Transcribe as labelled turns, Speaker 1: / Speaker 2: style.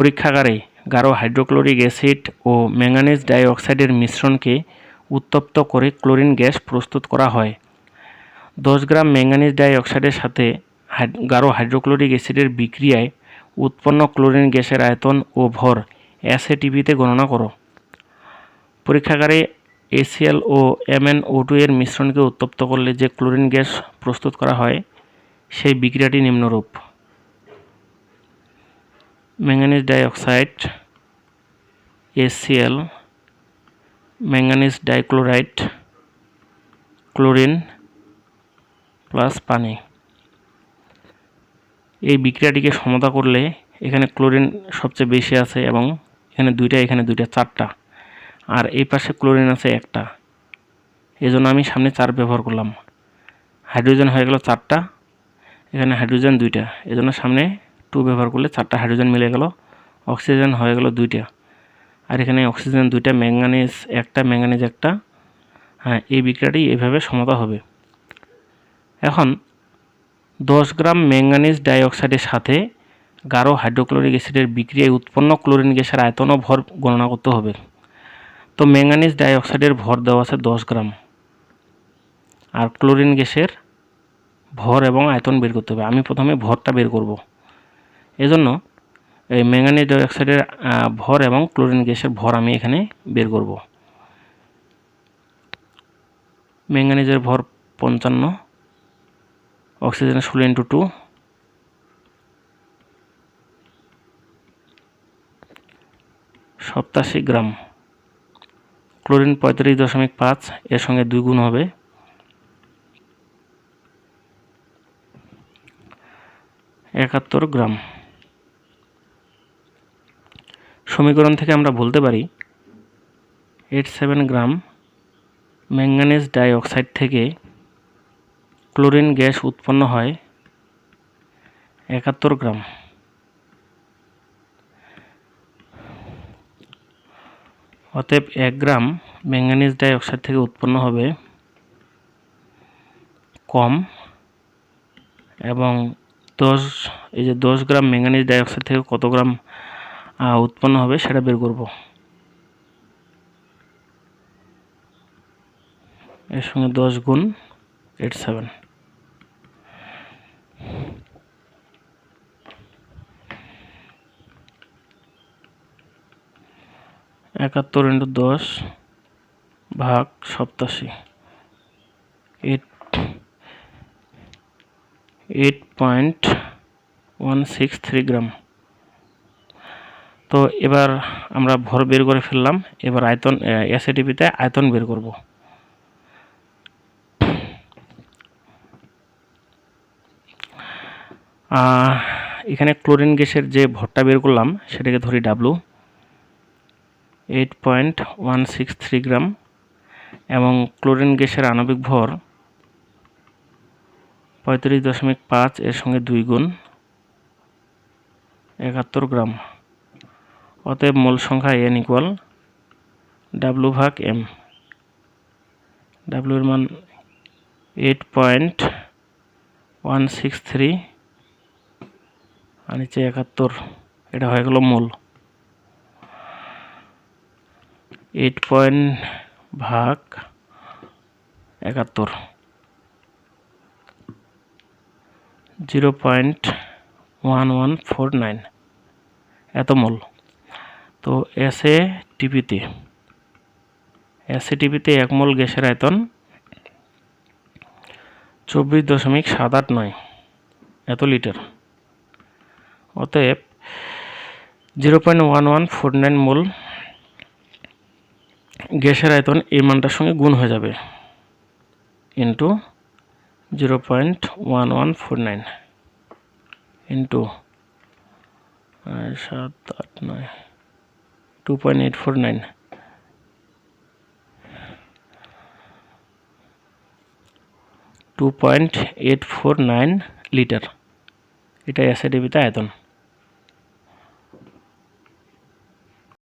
Speaker 1: পরীক্ষাগারে গাঢ় hydrochloric acid ও manganese ডাইঅক্সাইডের মিশ্রণকে উত্তপ্ত করে ক্লোরিন গ্যাস প্রস্তুত করা হয়। 10 গ্রাম ম্যাঙ্গানিজ ডাইঅক্সাইডের সাথে গাঢ় হাইড্রোক্লোরিক অ্যাসিডের বিক্রিয়ায় উৎপন্ন ক্লোরিন গ্যাসের আয়তন ও ভর এসএটিপিতে গণনা করো। পরীক্ষাগারে HCl ও MnO2 এর মিশ্রণকে উত্তপ্ত করলে যে ক্লোরিন গ্যাস প্রস্তুত করা হয় সেই বিক্রিয়াটি নিম্নরূপ: manganese dioxide, HCl, manganese dichloride, chlorine plus পানি। এই বিক্রিয়াটিকে সমতা করলে এখানে ক্লোরিন সবচেয়ে বেশি আছে এবং এখানে দুইটা 4টা, আর এই পাশে ক্লোরিন আছে একটা, এজন্য আমি সামনে 4 ব্যবহার করলাম। হাইড্রোজেন হয়ে গেল 4টা, এখানে হাইড্রোজেন 2টা, এজন্য সামনে 2 ব্যবহার করলে 4টা হাইড্রোজেন মিলে গেল। অক্সিজেন হয়ে গেল 2টা, আর এখানে অক্সিজেন 2টা, ম্যাঙ্গানিজ একটা, ম্যাঙ্গানিজ একটা। হ্যাঁ, এই বিক্রিয়াটি এইভাবে সমতা হবে। এখন 10 গ্রাম ম্যাঙ্গানিজ ডাইঅক্সাইডের সাথে গাঢ় হাইড্রোক্লোরিক অ্যাসিডের বিক্রিয়ায় উৎপন্ন ক্লোরিন গ্যাসের আয়তন ও ভর গণনা করতে হবে। তো ম্যাঙ্গানিজ ডাইঅক্সাইডের ভর দেওয়া আছে 10 গ্রাম, আর ক্লোরিন গ্যাসের ভর এবং আয়তন বের করতে হবে। আমি প্রথমে ভরটা বের করব, এজন্য এই ম্যাঙ্গানিজ ডাইঅক্সাইডের ভর এবং ক্লোরিন গ্যাসের ভর আমি এখানে বের করব। ম্যাঙ্গানিজের ভর 55, অক্সিজেনের 16 × 2, 87 গ্রাম। ক্লোরিন 35.5, এর সঙ্গে 2 গুণ হবে, 71 গ্রাম। সমীকরণ থেকে আমরা বলতে পারি 87 গ্রাম ম্যাঙ্গানিজ ডাইঅক্সাইড থেকে ক্লোরিন গ্যাস উৎপন্ন হয় 71 গ্রাম। অতএব 1 গ্রাম ম্যাঙ্গানিজ ডাইঅক্সাইড থেকে উৎপন্ন হবে কম, এবং 10 গ্রাম ম্যাঙ্গানিজ ডাইঅক্সাইড থেকে কত গ্রাম উৎপন্ন হবে সেটা বের করব। এর সঙ্গে 10 গুণ 87, 71 × 10 ভাগ 87, 8.163 গ্রাম। তো এবার আমরা ভর বের করে ফেললাম, এবার আয়তন এসএটিপিতে আয়তন বের করব। এখানে ক্লোরিন গ্যাসের যে ভরটা বের করলাম সেটাকে ধরি W, 8.163 গ্রাম, এবং ক্লোরিন গ্যাসের আণবিক ভর 35.5, এর সঙ্গে 2 গুণ 71 গ্রাম। অতএব মোল সংখ্যা N = W/M। W এর মান 8.163 আর নিচে 71, এটা হয়ে গেল মোল। 8.71 0.1149 এত মোল। তো এসএটিপিতে 1 মোল গ্যাসের আয়তন 24.789 এত লিটার। অতএব 0.1149 মোল গ্যাসের আয়তন এই মানটার সঙ্গে গুণ হয়ে যাবে, ইন্টু 0.1149 ইন্টু 789 2.849 2.849 লিটার। এটা এসএটিপিতে আয়তন।